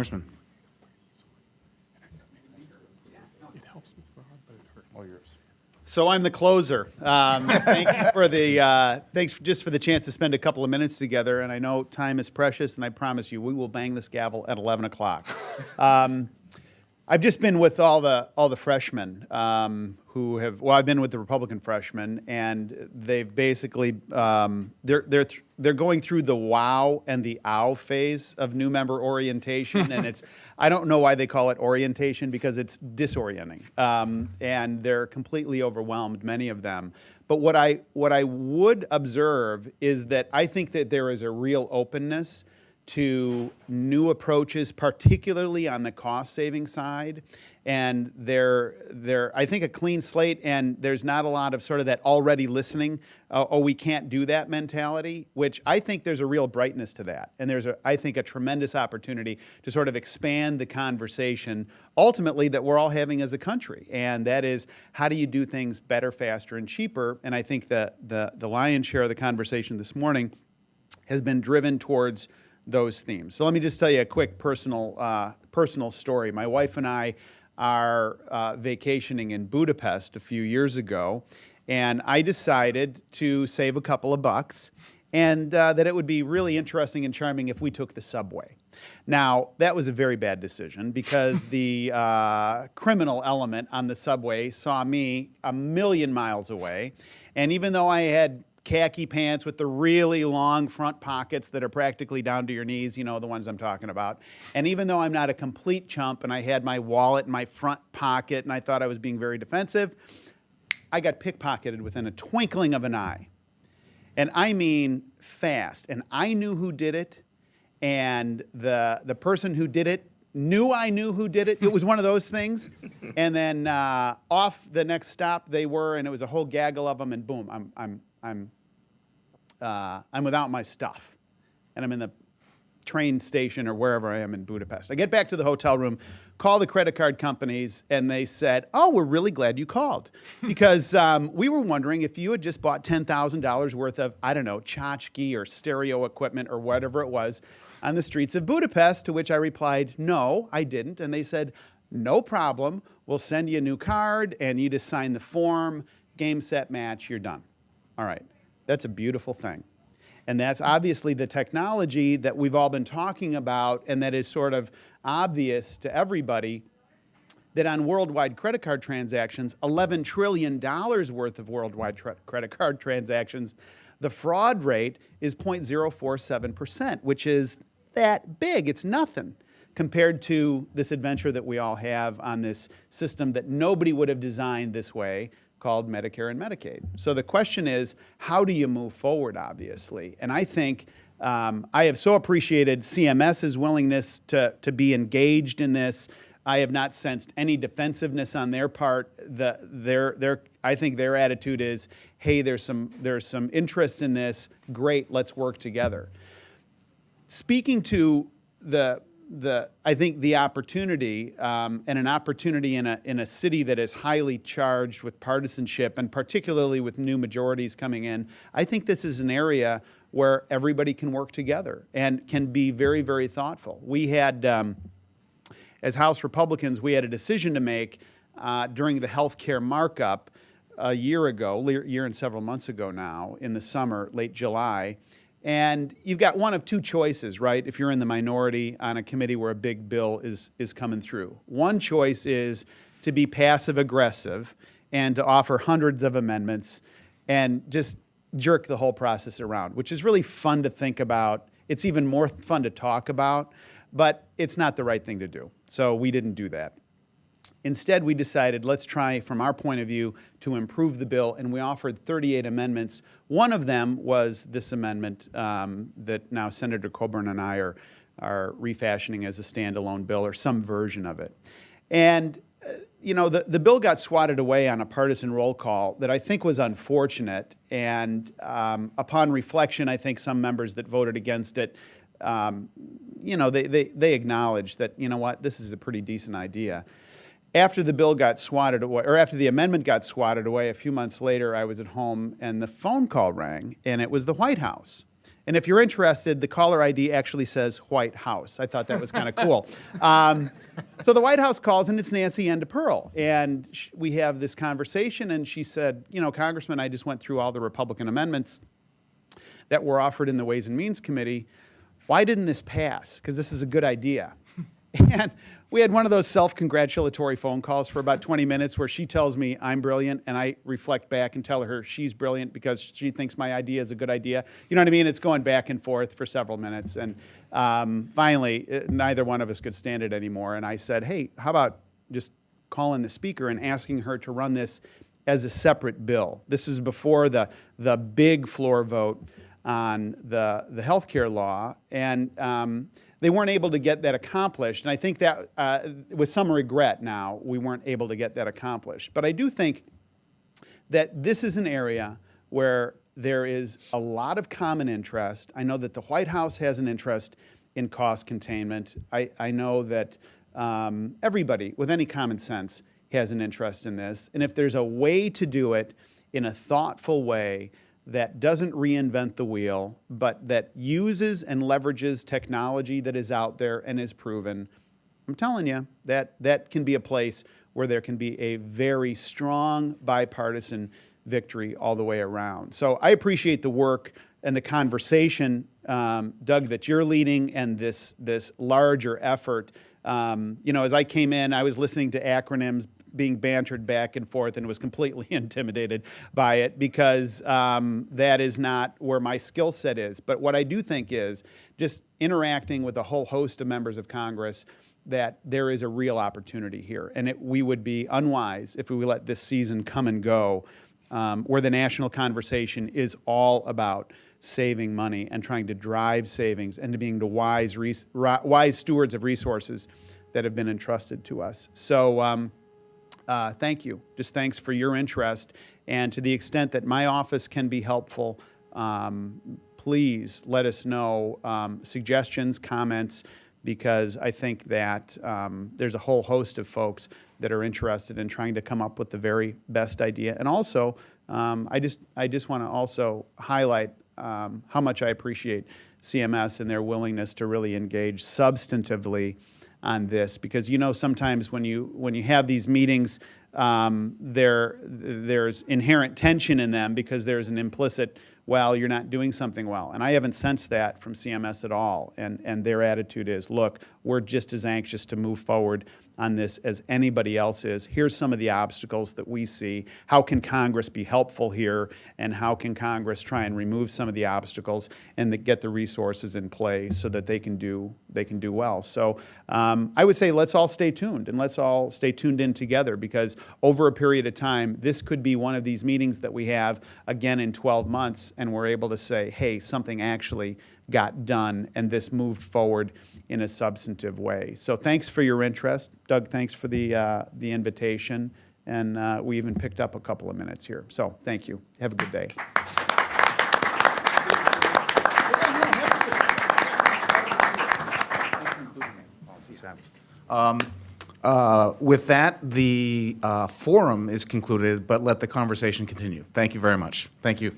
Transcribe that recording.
Congressman. So I'm the closer. Thank you for the thanks just for the chance to spend a couple of minutes together. And I know time is precious, and I promise you we will bang this gavel at 11 o'clock. I've just been with all the freshmen who have. Well, I've been with the Republican freshmen, and they've basically they're going through the wow and the ow phase of new member orientation, and it's. I don't know why they call it orientation because it's disorienting, and they're completely overwhelmed, many of them. But what I would observe is that I think that there is a real openness to new approaches, particularly on the cost-saving side, and they're I think a clean slate, and there's not a lot of sort of that already listening, oh we can't do that mentality, which I think there's a real brightness to that, and there's I think a tremendous opportunity to sort of expand the conversation ultimately that we're all having as a country, and that is how do you do things better, faster, and cheaper, and I think the lion's share of the conversation this morning has been driven towards those themes. So let me just tell you a quick personal story. My wife and I are vacationing in Budapest a few years ago, and I decided to save a couple of bucks, and that it would be really interesting and charming if we took the subway. Now, that was a very bad decision because the criminal element on the subway saw me a million miles away, and even though I had khaki pants with the really long front pockets that are practically down to your knees, you know the ones I'm talking about. And even though I'm not a complete chump and I had my wallet in my front pocket and I thought I was being very defensive, I got pickpocketed within a twinkling of an eye. And I mean fast. And I knew who did it, and the person who did it knew I knew who did it. It was one of those things. And then off the next stop they were, and it was a whole gaggle of them, and boom, I'm without my stuff, and I'm in the train station or wherever I am in Budapest. I get back to the hotel room, call the credit card companies, and they said, "Oh, we're really glad you called because we were wondering if you had just bought $10,000 worth of, I don't know, tchotchke or stereo equipment or whatever it was on the streets of Budapest." To which I replied, "No, I didn't." And they said, "No problem. We'll send you a new card, and you just sign the form. Game, set, match. You're done." All right, that's a beautiful thing. And that's obviously the technology that we've all been talking about, and that is sort of obvious to everybody that on worldwide credit card transactions, $11 trillion worth of worldwide credit card transactions, the fraud rate is 0.047%, which is that big. It's nothing compared to this adventure that we all have on this system that nobody would have designed this way, called Medicare and Medicaid. So the question is, how do you move forward, obviously? And I think I have so appreciated CMS's willingness to be engaged in this. I have not sensed any defensiveness on their part. I think their attitude is, hey, there's some interest in this. Great, let's work together. Speaking to I think the opportunity, and an opportunity in a city that is highly charged with partisanship, and particularly with new majorities coming in, I think this is an area where everybody can work together and can be very, very thoughtful. We had, as House Republicans, we had a decision to make during the health care markup a year and several months ago now, in the summer, late July. And you've got one of two choices, right, if you're in the minority on a committee where a big bill is coming through. One choice is to be passive-aggressive and to offer hundreds of amendments and just jerk the whole process around, which is really fun to think about. It's even more fun to talk about, but it's not the right thing to do. So we didn't do that. Instead, we decided, let's try, from our point of view, to improve the bill, and we offered 38 amendments. One of them was this amendment that now Senator Coburn and I are refashioning as a standalone bill, or some version of it. And you know, the bill got swatted away on a partisan roll call that I think was unfortunate, and upon reflection, I think some members that voted against it, you know, they acknowledged that, you know what, this is a pretty decent idea. After the bill got swatted away, or after the amendment got swatted away, a few months later, I was at home and the phone call rang, and it was the White House. And if you're interested, the caller ID actually says White House. I thought that was kind of cool. So the White House calls, and it's Nancy Pearl. And we have this conversation, and she said, you know, Congressman, I just went through all the Republican amendments that were offered in the Ways and Means Committee. Why didn't this pass? Because this is a good idea. And we had one of those self-congratulatory phone calls for about 20 minutes where she tells me I'm brilliant, and I reflect back and tell her she's brilliant because she thinks my idea is a good idea. You know what I mean? It's going back and forth for several minutes. And finally, neither one of us could stand it anymore. And I said, hey, how about just calling the speaker and asking her to run this as a separate bill? This is before the big floor vote on the health care law. And they weren't able to get that accomplished. And I think that with some regret now, we weren't able to get that accomplished. But I do think that this is an area where there is a lot of common interest. I know that the White House has an interest in cost containment. I know that everybody with any common sense has an interest in this. And if there's a way to do it in a thoughtful way that doesn't reinvent the wheel, but that uses and leverages technology that is out there and is proven, I'm telling you, that can be a place where there can be a very strong bipartisan victory all the way around. So I appreciate the work and the conversation, Doug, that you're leading, and this larger effort. You know, as I came in, I was listening to acronyms being bantered back and forth and was completely intimidated by it because that is not where my skill set is. But what I do think is just interacting with a whole host of members of Congress that there is a real opportunity here. And we would be unwise if we let this season come and go where the national conversation is all about saving money and trying to drive savings and to being the wise stewards of resources that have been entrusted to us. So thank you. Just thanks for your interest. And to the extent that my office can be helpful, please let us know suggestions, comments, because I think that there's a whole host of folks that are interested in trying to come up with the very best idea. And also, I just want to also highlight how much I appreciate CMS and their willingness to really engage substantively on this, because you know sometimes when you have these meetings, there's inherent tension in them because there's an implicit, well, you're not doing something well. And I haven't sensed that from CMS at all. And their attitude is, look, we're just as anxious to move forward on this as anybody else is. Here's some of the obstacles that we see. How can Congress be helpful here? And how can Congress try and remove some of the obstacles and get the resources in place so that they can do well? So I would say let's all stay tuned, and let's all stay tuned in together, because over a period of time, this could be one of these meetings that we have again in 12 months, and we're able to say, hey, something actually got done, and this moved forward in a substantive way. So thanks for your interest. Doug, thanks for the invitation, and we even picked up a couple of minutes here. So thank you. Have a good day. With that, the forum is concluded, but let the conversation continue. Thank you very much. Thank you.